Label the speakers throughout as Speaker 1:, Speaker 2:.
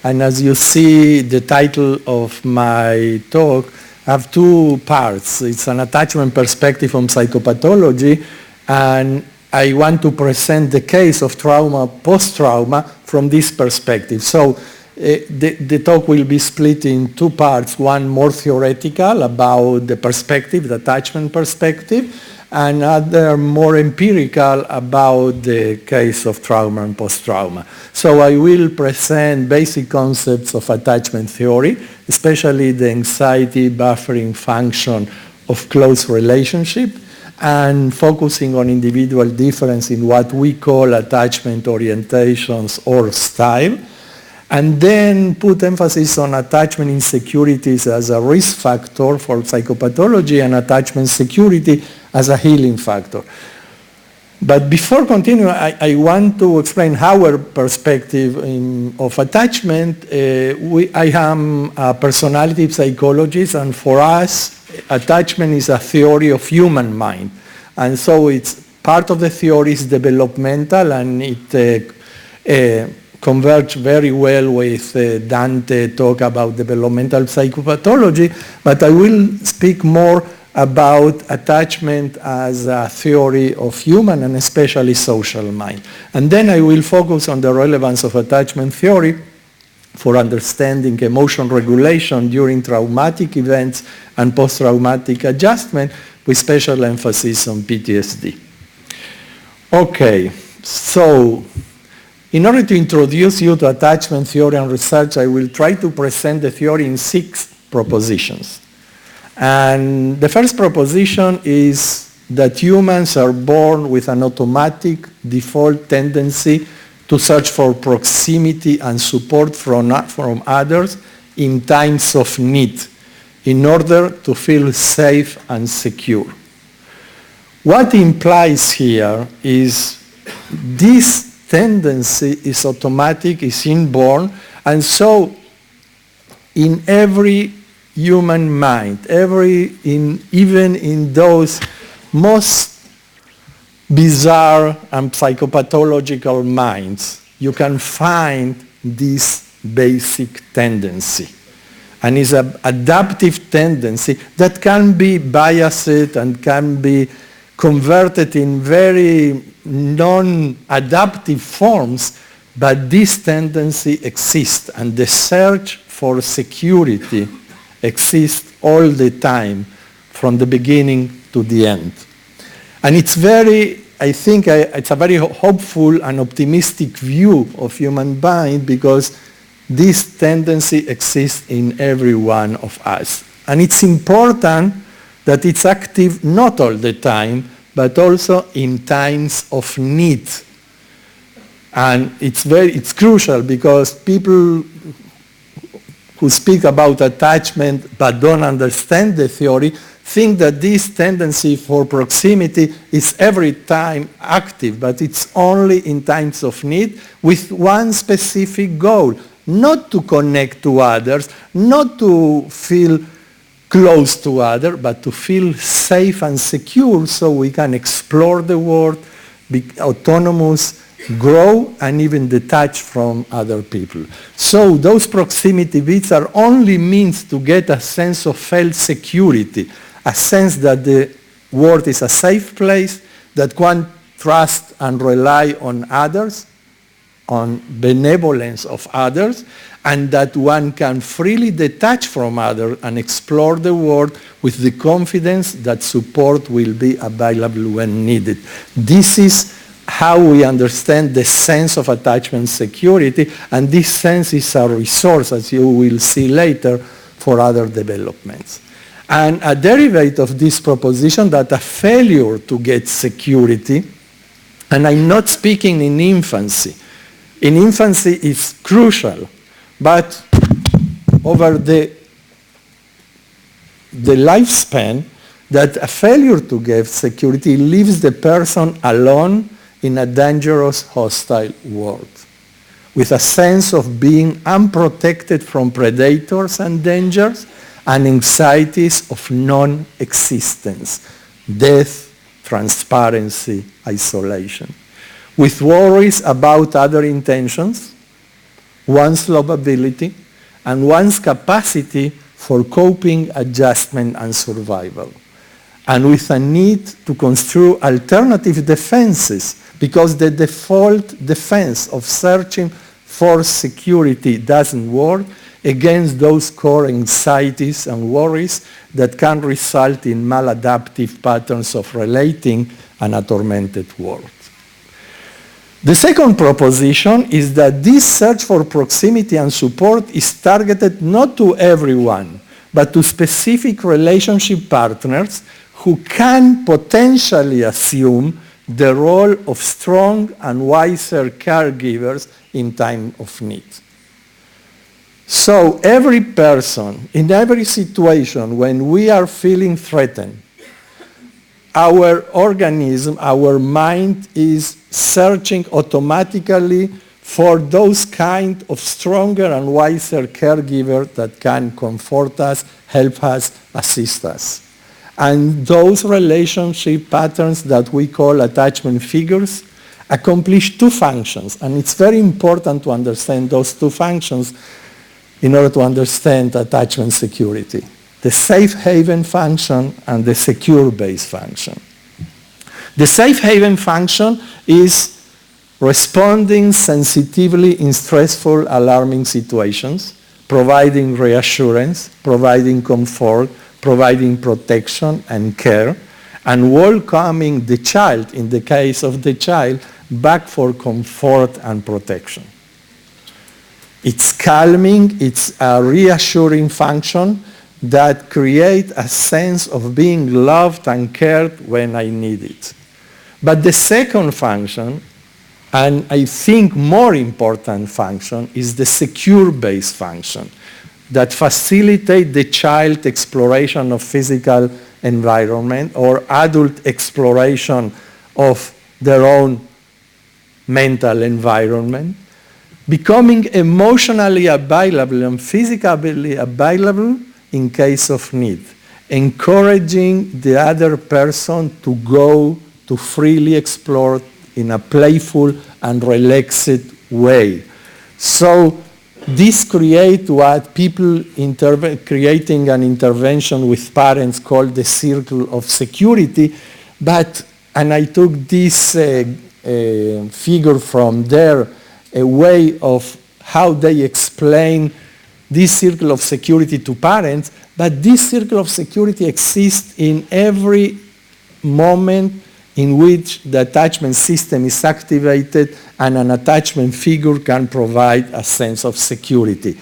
Speaker 1: And as you see, the title of my talk have two parts. It's an attachment perspective from psychopathology, and I want to present the case of trauma, post-trauma, from this perspective. So the talk will be split in two parts, one more theoretical about the perspective, the attachment perspective, and other more empirical about the case of trauma and post-trauma. So I will present basic concepts of attachment theory, especially the anxiety buffering function of close relationship, and focusing on individual difference in what we call attachment orientations or style, and then put emphasis on attachment insecurities as a risk factor for psychopathology and attachment security as a healing factor. But before continuing, I want to explain our perspective of attachment. I am a personality psychologist, and for us, attachment is a theory of human mind. And so it's part of the theory is developmental, and it converge very well with Dante talk about developmental psychopathology, but I will speak more about attachment as a theory of human and especially social mind. And then I will focus on the relevance of attachment theory for understanding emotion regulation during traumatic events and post-traumatic adjustment, with special emphasis on PTSD. Okay, so in order to introduce you to attachment theory and research, I will try to present the theory in 6 propositions. And the first proposition is that humans are born with an automatic default tendency to search for proximity and support from others in times of need in order to feel safe and secure. What implies here is this tendency is automatic, is inborn, and so in every human mind, even in those most bizarre and psychopathological minds, you can find this basic tendency. And it's an adaptive tendency that can be biased and can be converted in very non-adaptive forms, but this tendency exists, and the search for security exists all the time, from the beginning to the end. And it's I think it's a very hopeful and optimistic view of human mind, because this tendency exists in every one of us. And it's important that it's active not all the time, but also in times of need. And it's crucial, because people who speak about attachment but don't understand the theory think that this tendency for proximity is every time active, but it's only in times of need with one specific goal: not to connect to others, not to feel close to others, but to feel safe and secure so we can explore the world, be autonomous, grow, and even detach from other people. So those proximity bits are only means to get a sense of felt security, a sense that the world is a safe place, that one trusts and rely on others, on benevolence of others, and that one can freely detach from others and explore the world with the confidence that support will be available when needed. This is how we understand the sense of attachment security, and this sense is a resource, as you will see later, for other developments. And a derivative of this proposition that a failure to get security, and I'm not speaking in infancy. In infancy it's crucial, but over the lifespan, that a failure to get security leaves the person alone in a dangerous, hostile world. with a sense of being unprotected from predators and dangers, and anxieties of non-existence, death, transparency, isolation, with worries about other intentions, one's lovability, and one's capacity for coping, adjustment, and survival, and with a need to construe alternative defenses, because the default defense of searching for security doesn't work against those core anxieties and worries that can result in maladaptive patterns of relating and a tormented world. The second proposition is that this search for proximity and support is targeted not to everyone, but to specific relationship partners who can potentially assume the role of strong and wiser caregivers in time of need. So every person, in every situation when we are feeling threatened, our organism, our mind is searching automatically for those kind of stronger and wiser caregivers that can comfort us, help us, assist us. And those relationship patterns that we call attachment figures accomplish two functions, and it's very important to understand those two functions in order to understand attachment security: the safe haven function and the secure base function. The safe haven function is responding sensitively in stressful, alarming situations, providing reassurance, providing comfort, providing protection and care, and welcoming the child, in the case of the child, back for comfort and protection. It's calming, it's a reassuring function that creates a sense of being loved and cared when I need it. But the second function, and I think more important function, is the secure base function that facilitates the child exploration of physical environment or adult exploration of their own mental environment, becoming emotionally available and physically available in case of need, encouraging the other person to go to freely explore in a playful and relaxed way. So this creates what people creating an intervention with parents call the circle of security, and I took this figure from there, a way of how they explain this circle of security to parents, but this circle of security exists in every moment in which the attachment system is activated and an attachment figure can provide a sense of security.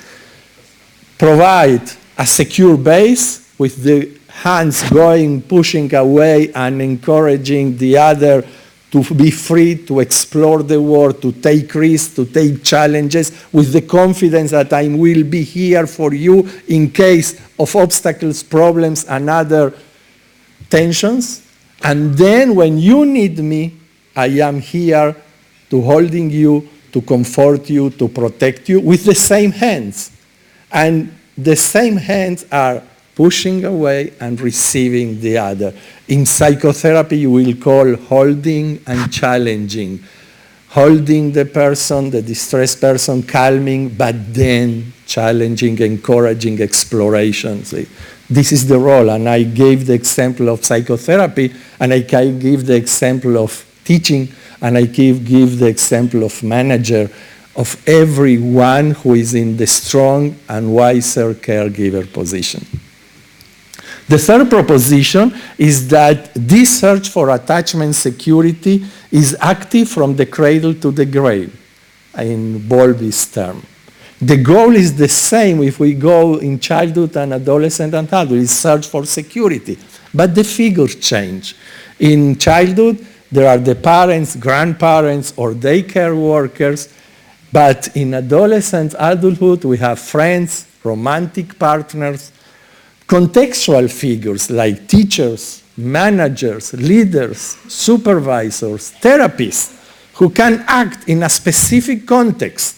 Speaker 1: Provide a secure base with the hands going, pushing away and encouraging the other to be free to explore the world, to take risks, to take challenges, with the confidence that I will be here for you in case of obstacles, problems, and other tensions. And then when you need me, I am here to holding you, to comfort you, to protect you, with the same hands. And the same hands are pushing away and receiving the other. In psychotherapy, you will call holding and challenging. Holding the person, the distressed person, calming, but then challenging, encouraging exploration. See? This is the role, and I gave the example of psychotherapy, and I can give the example of teaching, and I give the example of manager, of everyone who is in the strong and wiser caregiver position. The third proposition is that this search for attachment security is active from the cradle to the grave, in Bowlby's term. The goal is the same if we go in childhood and adolescent and adult, is search for security. But the figures change. In childhood, there are the parents, grandparents, or daycare workers. But in adolescent adulthood, we have friends, romantic partners, contextual figures like teachers, managers, leaders, supervisors, therapists, who can act in a specific context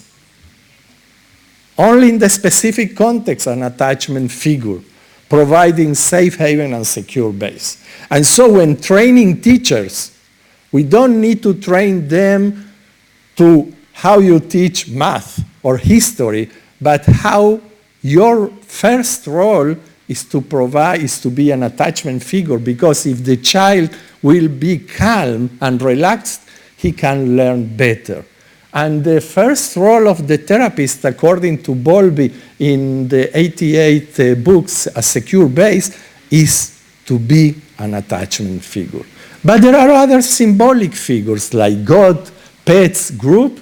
Speaker 1: only in the specific context an attachment figure, providing safe haven and secure base. And so when training teachers, we don't need to train them to how you teach math or history, but how your first role is to provide, is to be an attachment figure, because if the child will be calm and relaxed, he can learn better. And the first role of the therapist, according to Bowlby in the 88 books, A Secure Base, is to be an attachment figure. But there are other symbolic figures like God, pets, group,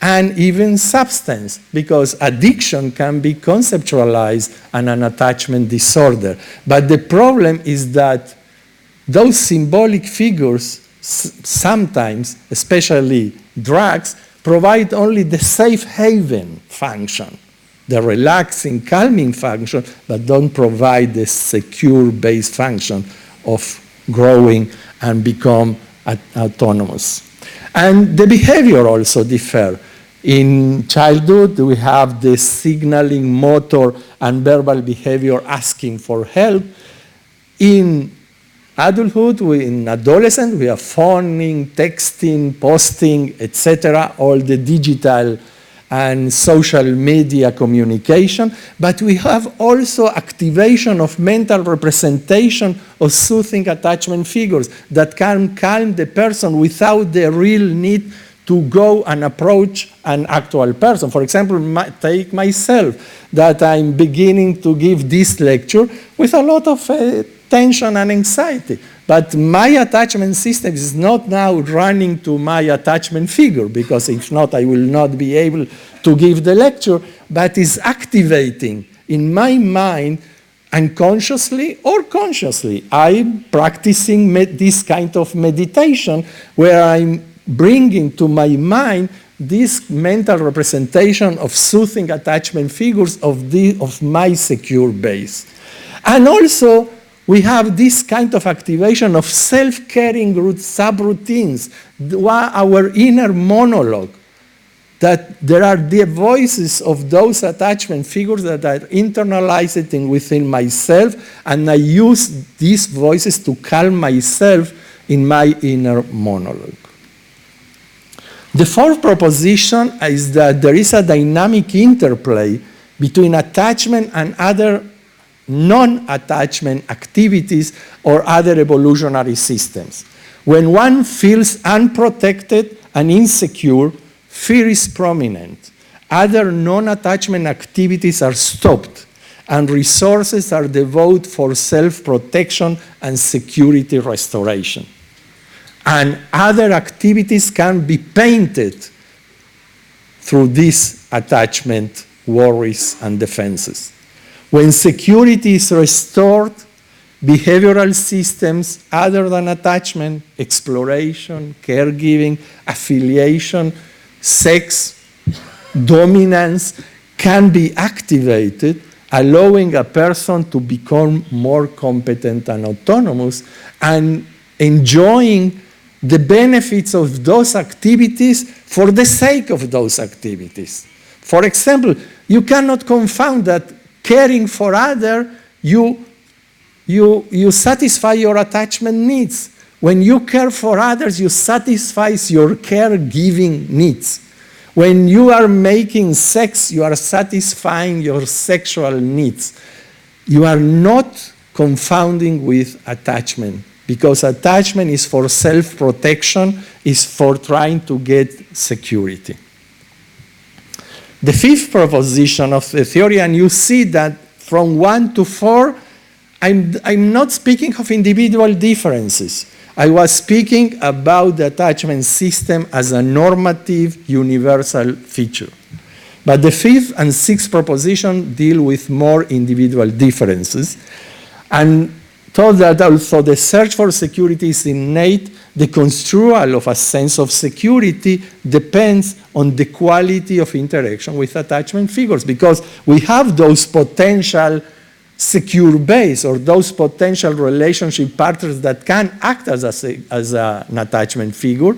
Speaker 1: and even substance, because addiction can be conceptualized as an attachment disorder. But the problem is that those symbolic figures sometimes, especially drugs, provide only the safe haven function, the relaxing, calming function, but don't provide the secure base function of growing and become autonomous. And the behavior also differ. In childhood, we have the signaling, motor, and verbal behavior asking for help. In adulthood, in adolescence, we have phoning, texting, posting, etc., all the digital and social media communication, but we have also activation of mental representation of soothing attachment figures that can calm the person without the real need to go and approach an actual person. For example, take myself, that I'm beginning to give this lecture with a lot of tension and anxiety. But my attachment system is not now running to my attachment figure, because if not, I will not be able to give the lecture, but is activating in my mind unconsciously or consciously. I'm practicing this kind of meditation where I'm bringing to my mind this mental representation of soothing attachment figures of my secure base. And also, we have this kind of activation of self-caring subroutines, our inner monologue, that there are the voices of those attachment figures that are internalized within myself, and I use these voices to calm myself in my inner monologue. The fourth proposition is that there is a dynamic interplay between attachment and other non-attachment activities or other evolutionary systems. When one feels unprotected and insecure, fear is prominent. Other non-attachment activities are stopped, and resources are devoted for self-protection and security restoration. And other activities can be painted through these attachment worries and defenses. When security is restored, behavioral systems other than attachment, exploration, caregiving, affiliation, sex, dominance can be activated, allowing a person to become more competent and autonomous and enjoying the benefits of those activities for the sake of those activities. For example, you cannot confound that caring for others, you satisfy your attachment needs. When you care for others, you satisfy your caregiving needs. When you are making sex, you are satisfying your sexual needs. You are not confounding with attachment, because attachment is for self-protection, is for trying to get security. The fifth proposition of the theory, and you see that from 1 to 4, I'm not speaking of individual differences. I was speaking about the attachment system as a normative, universal feature. But the fifth and sixth proposition deal with more individual differences, and thought that although the search for security is innate, the construal of a sense of security depends on the quality of interaction with attachment figures, because we have those potential secure base or those potential relationship partners that can act as an attachment figure,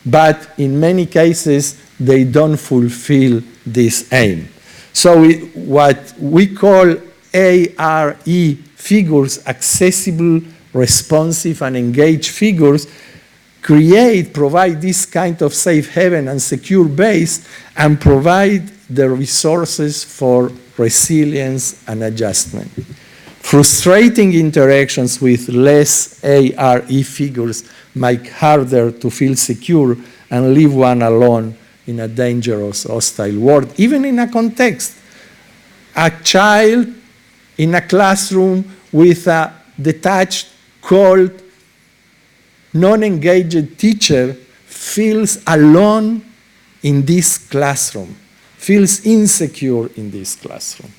Speaker 1: but in many cases they don't fulfill this aim. So what we call ARE figures, accessible, responsive, and engaged figures, provide this kind of safe haven and secure base, and provide the resources for resilience and adjustment. Frustrating interactions with less ARE figures make harder to feel secure and leave one alone in a dangerous, hostile world, even in a context. A child in a classroom with a detached, cold, non-engaged teacher feels alone in this classroom, feels insecure in this classroom.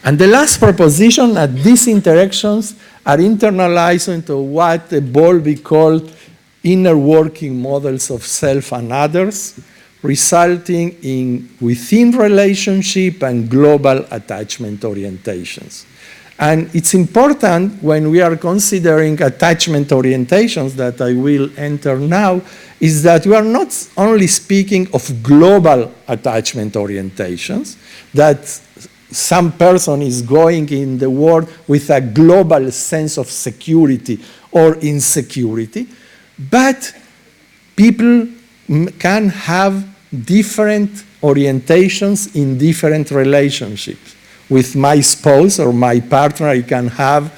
Speaker 1: And the last proposition, that these interactions are internalized into what Bowlby called inner working models of self and others, resulting in within relationship and global attachment orientations. And it's important when we are considering attachment orientations that I will enter now, is that we are not only speaking of global attachment orientations, that some person is going in the world with a global sense of security or insecurity, but people can have different orientations in different relationships. With my spouse or my partner, I can have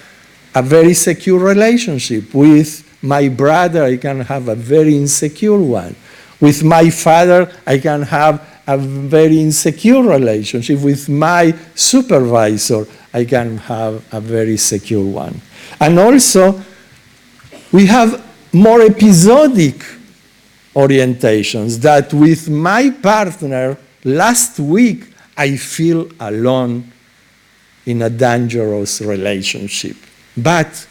Speaker 1: a very secure relationship. With my brother, I can have a very insecure one. With my father, I can have a very insecure relationship. With my supervisor, I can have a very secure one. And also, we have more episodic orientations, that with my partner, last week, I feel alone in a dangerous relationship. But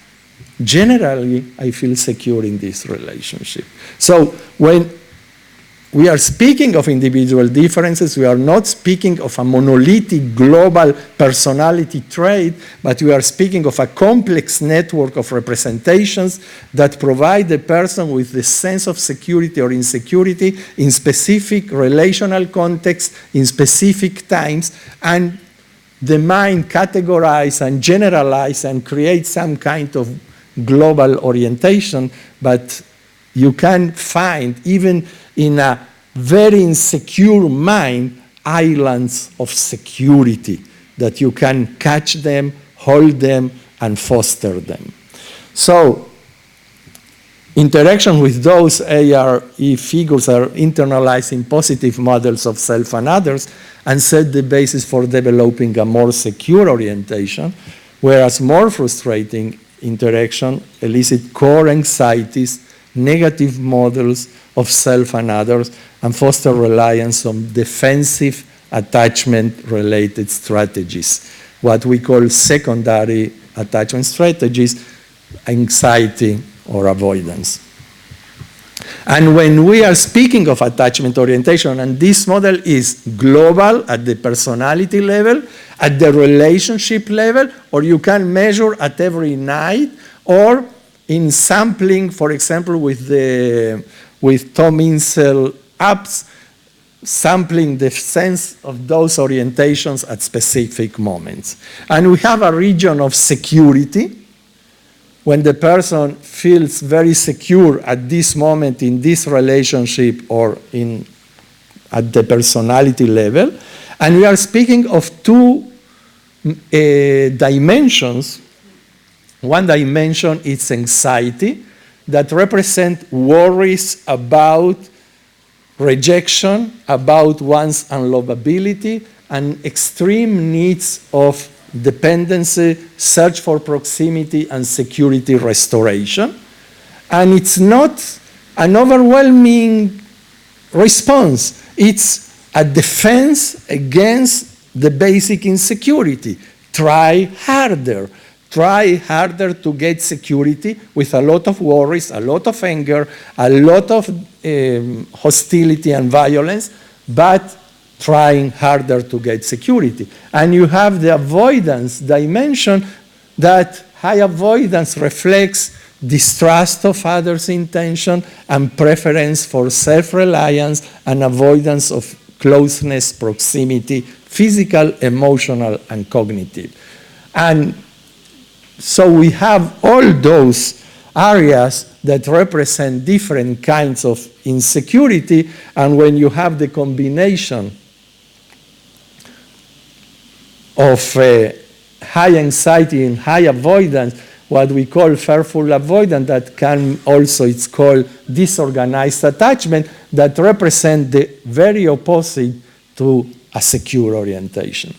Speaker 1: generally, I feel secure in this relationship. So when we are speaking of individual differences, we are not speaking of a monolithic global personality trait, but we are speaking of a complex network of representations that provide the person with the sense of security or insecurity in specific relational contexts, in specific times, and the mind categorize and generalize and create some kind of global orientation, but you can find, even in a very insecure mind, islands of security that you can catch them, hold them, and foster them. So interaction with those ARE figures are internalized in positive models of self and others and set the basis for developing a more secure orientation, whereas more frustrating interaction elicit core anxieties, negative models of self and others, and foster reliance on defensive attachment-related strategies, what we call secondary attachment strategies, anxiety or avoidance. And when we are speaking of attachment orientation, and this model is global at the personality level, at the relationship level, or you can measure at every night, or in sampling, for example, with Tom Insel apps, sampling the sense of those orientations at specific moments. And we have a region of security, when the person feels very secure at this moment in this relationship or at the personality level. And we are speaking of two dimensions. One dimension is anxiety, that represent worries about rejection, about one's unlovability, and extreme needs of dependency, search for proximity, and security restoration. And it's not an overwhelming response. It's a defense against the basic insecurity. Try harder. Try harder to get security with a lot of worries, a lot of anger, a lot of hostility and violence, but trying harder to get security. And you have the avoidance dimension, that high avoidance reflects distrust of others' intention and preference for self-reliance and avoidance of closeness, proximity, physical, emotional, and cognitive. And so we have all those areas that represent different kinds of insecurity, and when you have the combination of high anxiety and high avoidance, what we call fearful avoidance, that can also, it's called disorganized attachment, that represent the very opposite to a secure orientation.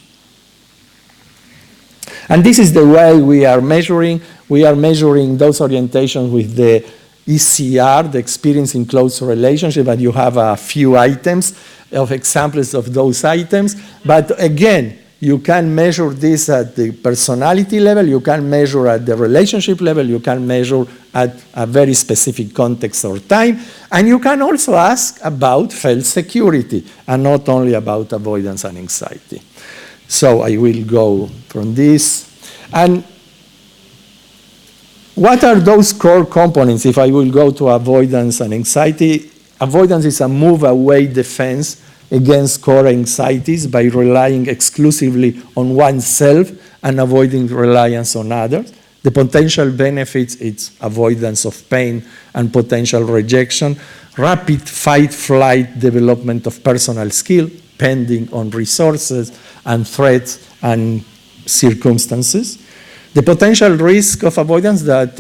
Speaker 1: And this is the way we are measuring. We are measuring those orientations with the ECR, the experience in close relationship, and you have a few items of examples of those items. But again, you can measure this at the personality level, you can measure at the relationship level, you can measure at a very specific context or time, and you can also ask about felt security, and not only about avoidance and anxiety. So I will go from this. And what are those core components if I will go to avoidance and anxiety? Avoidance is a move-away defense against core anxieties by relying exclusively on oneself and avoiding reliance on others. The potential benefits, it's avoidance of pain and potential rejection, rapid fight-flight development of personal skill, depending on resources and threats and circumstances. The potential risk of avoidance that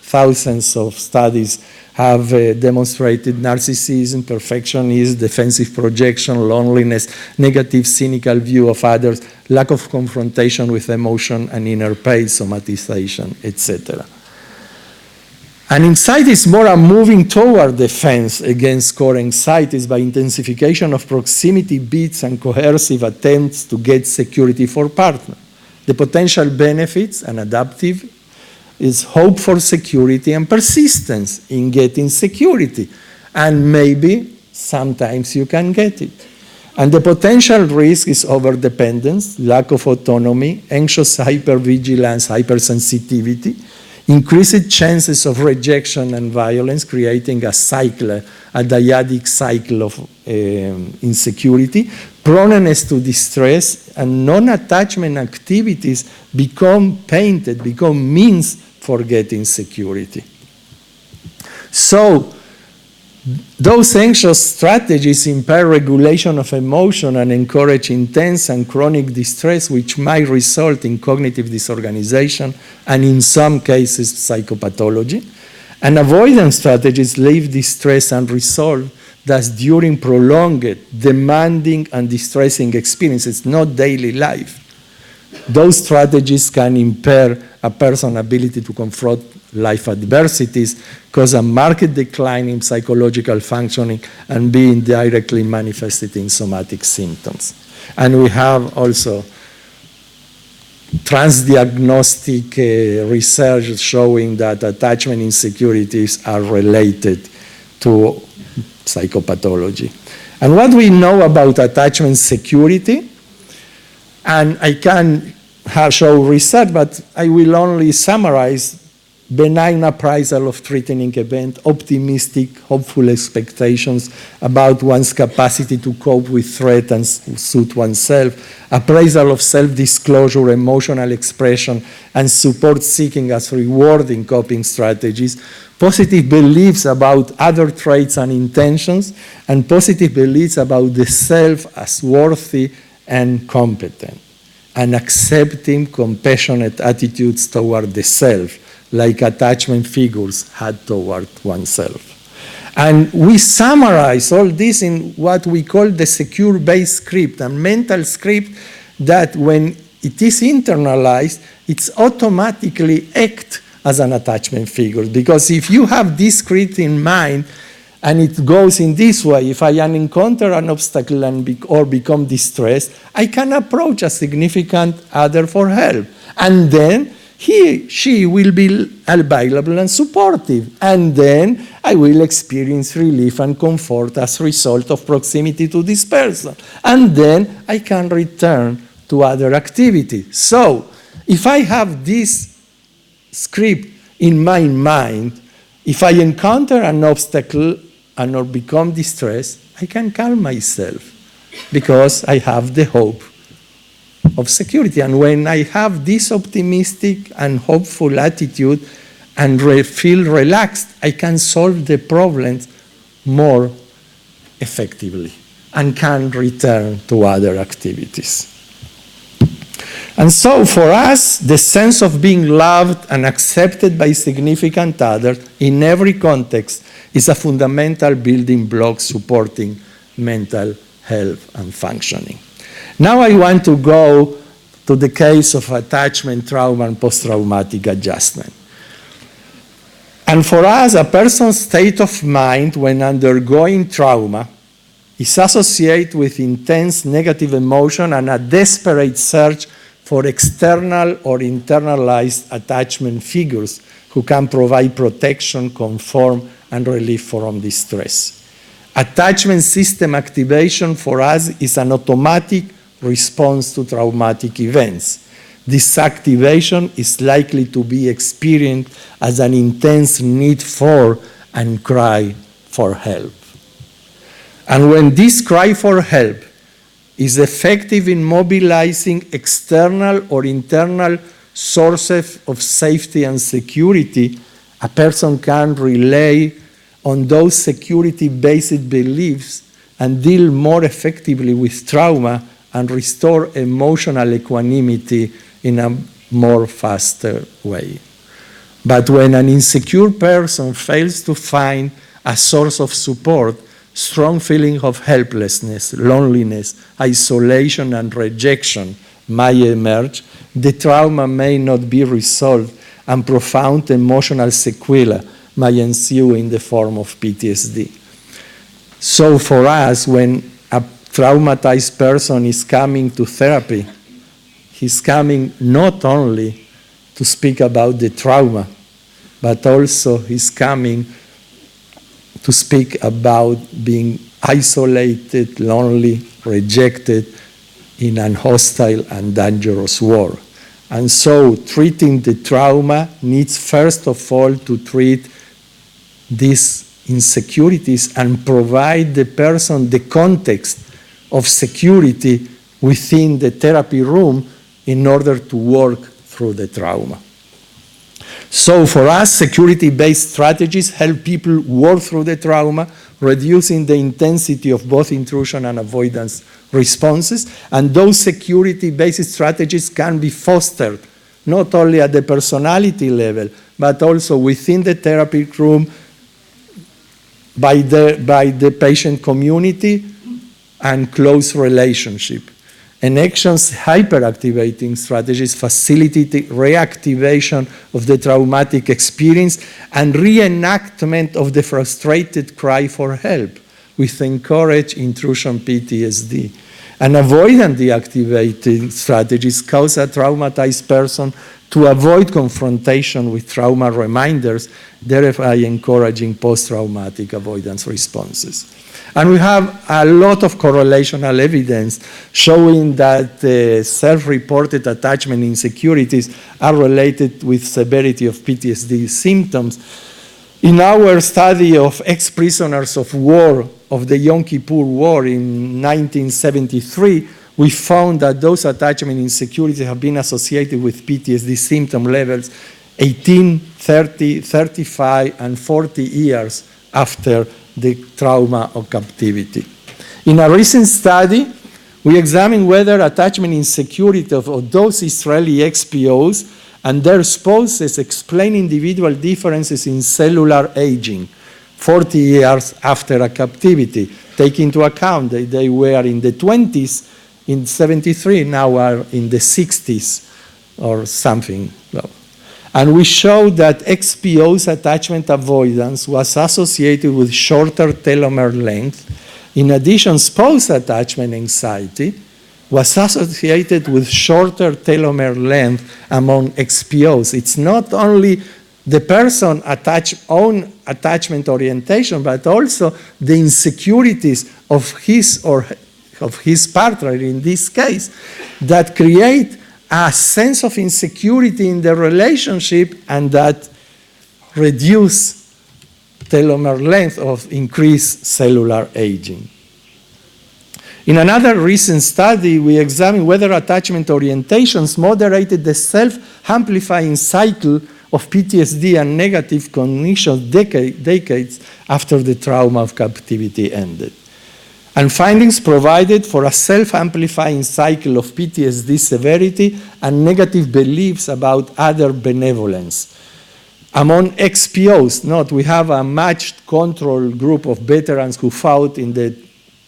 Speaker 1: thousands of studies have demonstrated: narcissism, perfectionism, defensive projection, loneliness, negative cynical view of others, lack of confrontation with emotion and inner pain, somatization, etc. And anxiety is more a moving toward defense against core anxieties by intensification of proximity beats and coercive attempts to get security for partner. The potential benefits and adaptive is hope for security and persistence in getting security. And maybe sometimes you can get it. And the potential risk is overdependence, lack of autonomy, anxious hypervigilance, hypersensitivity, increased chances of rejection and violence, creating a cycle, a dyadic cycle of insecurity, proneness to distress, and non-attachment activities become painted, become means for getting security. So those anxious strategies impair regulation of emotion and encourage intense and chronic distress, which might result in cognitive disorganization and in some cases psychopathology. And avoidance strategies leave distress unresolved, thus during prolonged, demanding and distressing experiences, not daily life. Those strategies can impair a person's ability to confront life adversities, cause a marked decline in psychological functioning, and be indirectly manifested in somatic symptoms. And we have also transdiagnostic research showing that attachment insecurities are related to psychopathology. And what we know about attachment security, and I can show research, but I will only summarize: benign appraisal of threatening event, optimistic, hopeful expectations about one's capacity to cope with threat and suit oneself, appraisal of self-disclosure, emotional expression, and support seeking as rewarding coping strategies, positive beliefs about other traits and intentions, and positive beliefs about the self as worthy and competent, and accepting, compassionate attitudes toward the self, like attachment figures had toward oneself. And we summarize all this in what we call the secure base script, a mental script that when it is internalized, it's automatically act as an attachment figure. Because if you have this script in mind, and it goes in this way: if I encounter an obstacle or become distressed, I can approach a significant other for help. And then she will be available and supportive. And then I will experience relief and comfort as a result of proximity to this person. And then I can return to other activity. So if I have this script in my mind, if I encounter an obstacle or become distressed, I can calm myself. because I have the hope of security. And when I have this optimistic and hopeful attitude and feel relaxed, I can solve the problems more effectively and can return to other activities. And so for us, the sense of being loved and accepted by significant others in every context is a fundamental building block supporting mental health and functioning. Now I want to go to the case of attachment trauma and post-traumatic adjustment. And for us, a person's state of mind when undergoing trauma is associated with intense negative emotion and a desperate search for external or internalized attachment figures who can provide protection, conform, and relief from distress. Attachment system activation for us is an automatic response to traumatic events. This activation is likely to be experienced as an intense need for and cry for help. And when this cry for help is effective in mobilizing external or internal sources of safety and security, a person can rely on those security-based beliefs and deal more effectively with trauma and restore emotional equanimity in a more faster way. But when an insecure person fails to find a source of support, strong feeling of helplessness, loneliness, isolation, and rejection may emerge, the trauma may not be resolved, and profound emotional sequelae may ensue in the form of PTSD. So for us, when a traumatized person is coming to therapy, he's coming not only to speak about the trauma, but also he's coming to speak about being isolated, lonely, rejected in an hostile and dangerous world. And so treating the trauma needs first of all to treat these insecurities and provide the person the context of security within the therapy room in order to work through the trauma. So for us, security-based strategies help people work through the trauma, reducing the intensity of both intrusion and avoidance responses. And those security-based strategies can be fostered not only at the personality level, but also within the therapy room by the patient community and close relationship. And actions hyperactivating strategies facilitate the reactivation of the traumatic experience and reenactment of the frustrated cry for help, which encourage intrusion PTSD. And avoidant deactivating strategies cause a traumatized person to avoid confrontation with trauma reminders, thereby encouraging post-traumatic avoidance responses. And we have a lot of correlational evidence showing that self-reported attachment insecurities are related with severity of PTSD symptoms. In our study of ex-prisoners of war of the Yom Kippur War in 1973, we found that those attachment insecurities have been associated with PTSD symptom levels 18, 30, 35, and 40 years after the trauma of captivity. In a recent study, we examined whether attachment insecurity of those Israeli XPOs and their spouses explain individual differences in cellular aging 40 years after a captivity, taking into account that they were in the 20s in 73, now are in the 60s or something. And we showed that XPO's attachment avoidance was associated with shorter telomere length. In addition, spouse attachment anxiety was associated with shorter telomere length among XPOs. It's not only the person own attachment orientation, but also the insecurities of his or of his partner in this case that create a sense of insecurity in the relationship and that reduce telomere length of increased cellular aging. In another recent study, we examined whether attachment orientations moderated the self-amplifying cycle of PTSD and negative cognition decades after the trauma of captivity ended. And findings provided for a self-amplifying cycle of PTSD severity and negative beliefs about other benevolence. Among XPOs, we have a matched control group of veterans who fought in the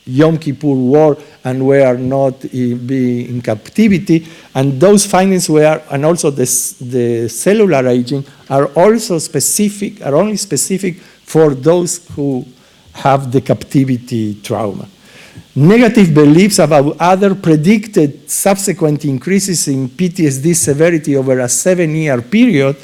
Speaker 1: Yom Kippur War and were not in captivity, and those findings were, and also the cellular aging are also specific, are only specific for those who have the captivity trauma. Negative beliefs about other predicted subsequent increases in PTSD severity over a 7-year period,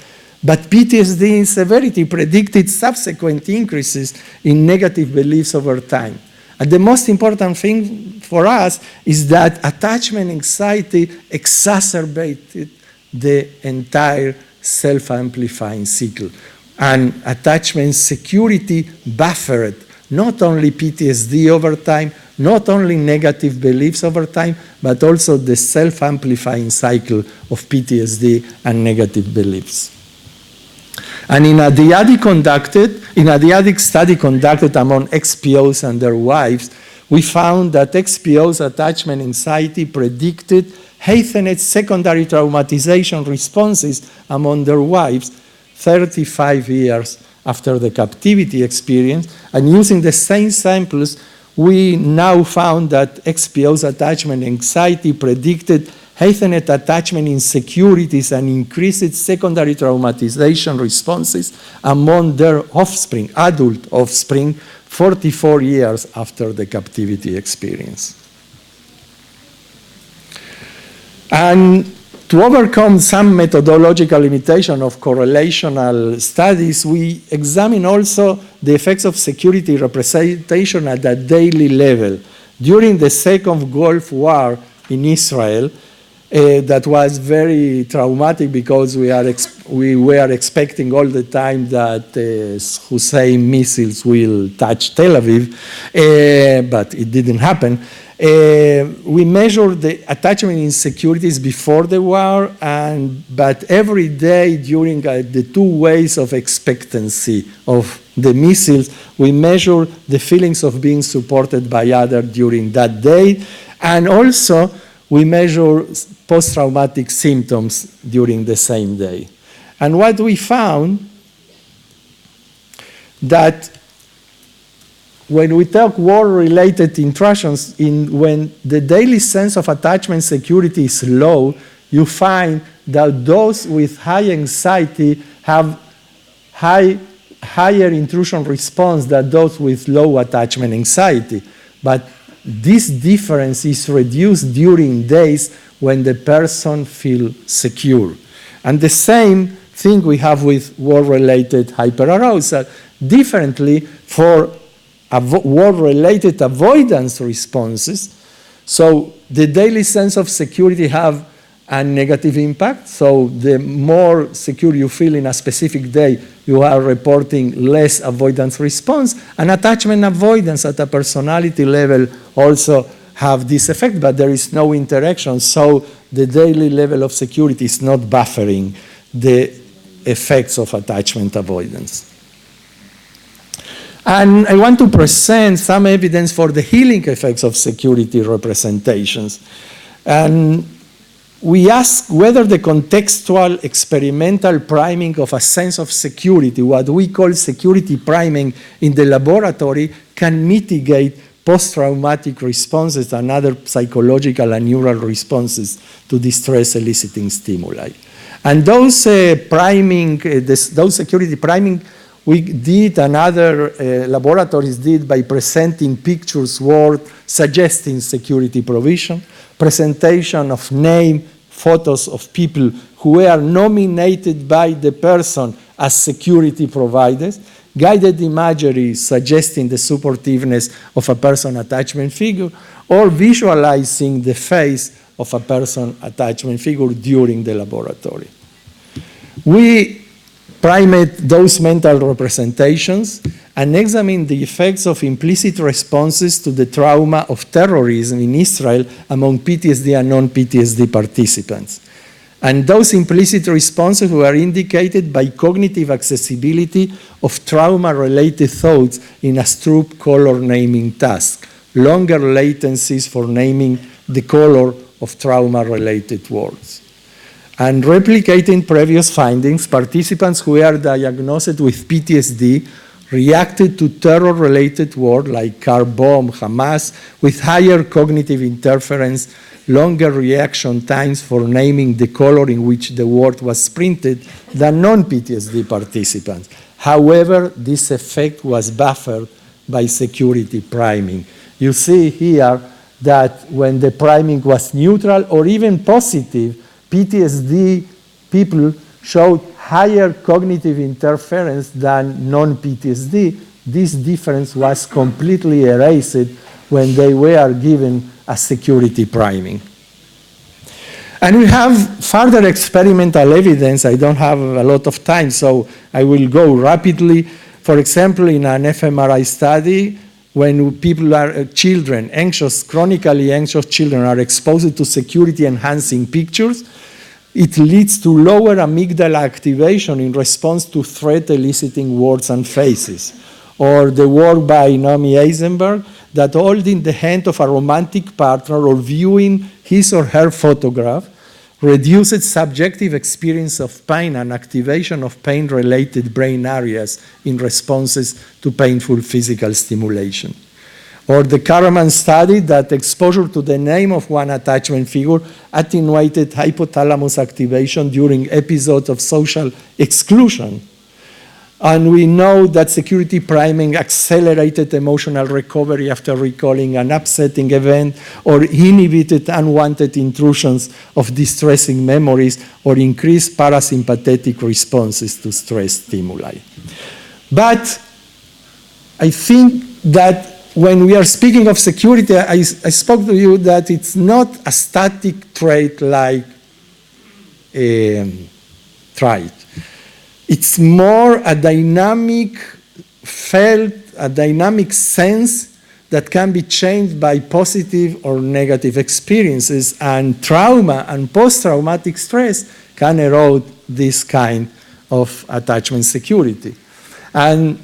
Speaker 1: but PTSD in severity predicted subsequent increases in negative beliefs over time. And the most important thing for us is that attachment anxiety exacerbated the entire self-amplifying cycle. And attachment security buffered not only PTSD over time, not only negative beliefs over time, but also the self-amplifying cycle of PTSD and negative beliefs. And in a dyadic study conducted among XPOs and their wives, we found that XPOs' attachment anxiety predicted heightened secondary traumatization responses among their wives 35 years after the captivity experience. And using the same samples, we now found that XPOs' attachment anxiety predicted heightened attachment insecurities and increased secondary traumatization responses among their offspring, adult offspring, 44 years after the captivity experience. And to overcome some methodological limitation of correlational studies, we examine also the effects of security representation at a daily level. During the Second Gulf War in Israel, that was very traumatic because we were expecting all the time that Hussein missiles will touch Tel Aviv, but it didn't happen. We measured the attachment insecurities before the war, but every day during the 2 ways of expectancy of the missiles, we measure the feelings of being supported by others during that day, and also we measure post-traumatic symptoms during the same day. And what we found that when we talk war-related interactions, when the daily sense of attachment security is low, you find that those with high anxiety have higher intrusion response than those with low attachment anxiety. But this difference is reduced during days when the person feels secure. And the same thing we have with war-related hyperarousal. Differently, for war-related avoidance responses, so the daily sense of security have a negative impact. So the more secure you feel in a specific day, you are reporting less avoidance response. And attachment avoidance at a personality level also have this effect, but there is no interaction. So the daily level of security is not buffering the effects of attachment avoidance. And I want to present some evidence for the healing effects of security representations. And we ask whether the contextual experimental priming of a sense of security, what we call security priming in the laboratory, can mitigate post-traumatic responses and other psychological and neural responses to distress eliciting stimuli. And those security priming we did and other laboratories did by presenting pictures worth suggesting security provision, presentation of name, photos of people who were nominated by the person as security providers, guided imagery suggesting the supportiveness of a person attachment figure, or visualizing the face of a person attachment figure during the laboratory. We primate those mental representations and examine the effects of implicit responses to the trauma of terrorism in Israel among PTSD and non-PTSD participants. And those implicit responses were indicated by cognitive accessibility of trauma-related thoughts in a Stroop color naming task, longer latencies for naming the color of trauma-related words. And replicating previous findings, participants who were diagnosed with PTSD reacted to terror-related words like car bomb, Hamas, with higher cognitive interference, longer reaction times for naming the color in which the word was printed than non-PTSD participants. However, this effect was buffered by security priming. You see here that when the priming was neutral or even positive, PTSD people showed higher cognitive interference than non-PTSD. This difference was completely erased when they were given a security priming. And we have further experimental evidence. I don't have a lot of time, so I will go rapidly. For example, in an fMRI study, when people are children, chronically anxious children are exposed to security-enhancing pictures, it leads to lower amygdala activation in response to threat-eliciting words and faces. Or the work by Naomi Eisenberg that holding the hand of a romantic partner or viewing his or her photograph reduces subjective experience of pain and activation of pain-related brain areas in responses to painful physical stimulation. Or the Karaman study that exposure to the name of one attachment figure attenuated hypothalamus activation during episodes of social exclusion. And we know that security priming accelerated emotional recovery after recalling an upsetting event or inhibited unwanted intrusions of distressing memories or increased parasympathetic responses to stress stimuli. But I think that when we are speaking of security, I spoke to you that it's not a static trait like trait. It's more a dynamic a dynamic sense that can be changed by positive or negative experiences, and trauma and post-traumatic stress can erode this kind of attachment security. And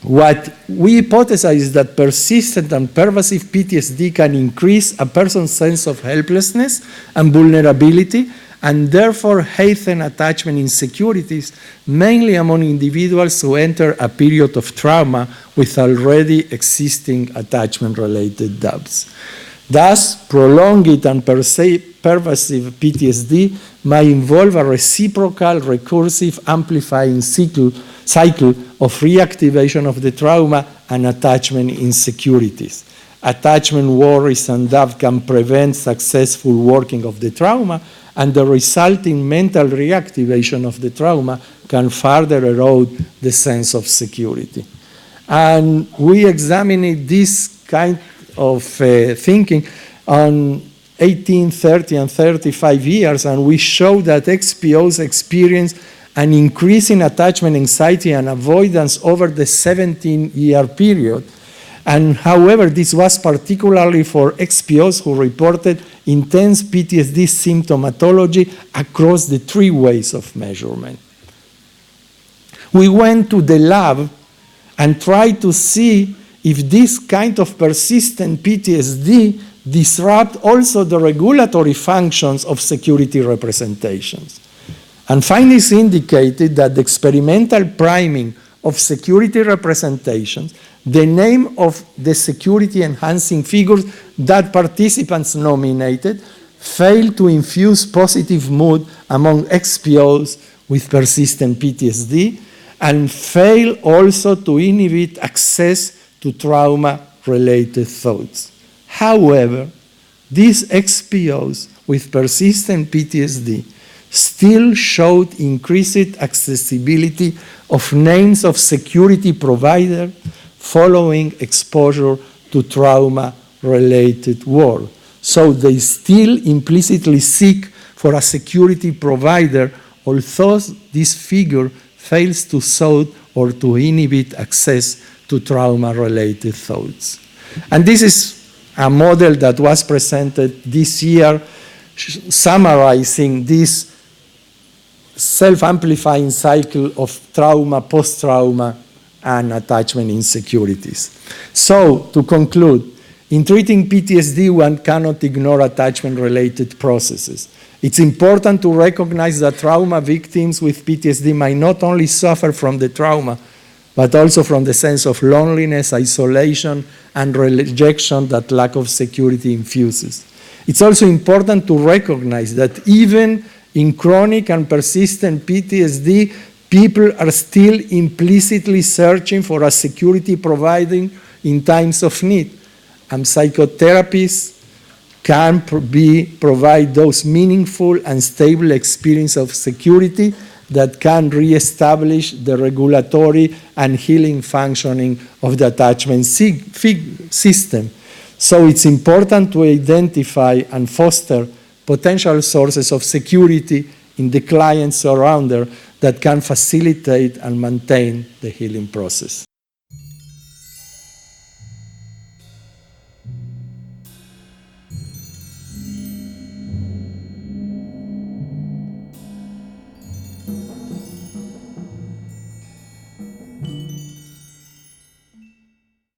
Speaker 1: what we hypothesize is that persistent and pervasive PTSD can increase a person's sense of helplessness and vulnerability, and therefore heighten attachment insecurities, mainly among individuals who enter a period of trauma with already existing attachment-related doubts. Thus, prolonged and pervasive PTSD may involve a reciprocal, recursive, amplifying cycle of reactivation of the trauma and attachment insecurities. Attachment worries and doubt can prevent successful working of the trauma, and the resulting mental reactivation of the trauma can further erode the sense of security. And we examined this kind of thinking on 18, 30, and 35 years, and we showed that XPOs experience an increase in attachment anxiety and avoidance over the 17-year period. And however, this was particularly for XPOs who reported intense PTSD symptomatology across the 3 ways of measurement. We went to the lab and tried to see if this kind of persistent PTSD disrupt also the regulatory functions of security representations. And findings indicated that the experimental priming of security representations, the name of the security enhancing figures that participants nominated, failed to infuse positive mood among XPOs with persistent PTSD, and failed also to inhibit access to trauma-related thoughts. However, these XPOs with persistent PTSD still showed increased accessibility of names of security providers following exposure to trauma-related work. So they still implicitly seek for a security provider, although this figure fails to soothe or to inhibit access to trauma-related thoughts. And this is a model that was presented this year summarizing this self-amplifying cycle of trauma, post-trauma, and attachment insecurities. So, to conclude, in treating PTSD, one cannot ignore attachment-related processes. It's important to recognize that trauma victims with PTSD might not only suffer from the trauma, but also from the sense of loneliness, isolation, and rejection that lack of security infuses. It's also important to recognize that even in chronic and persistent PTSD, people are still implicitly searching for a security providing in times of need. And psychotherapists can provide those meaningful and stable experience of security that can reestablish the regulatory and healing functioning of the attachment system. So it's important to identify and foster potential sources of security in the clients around there that can facilitate and maintain the healing process.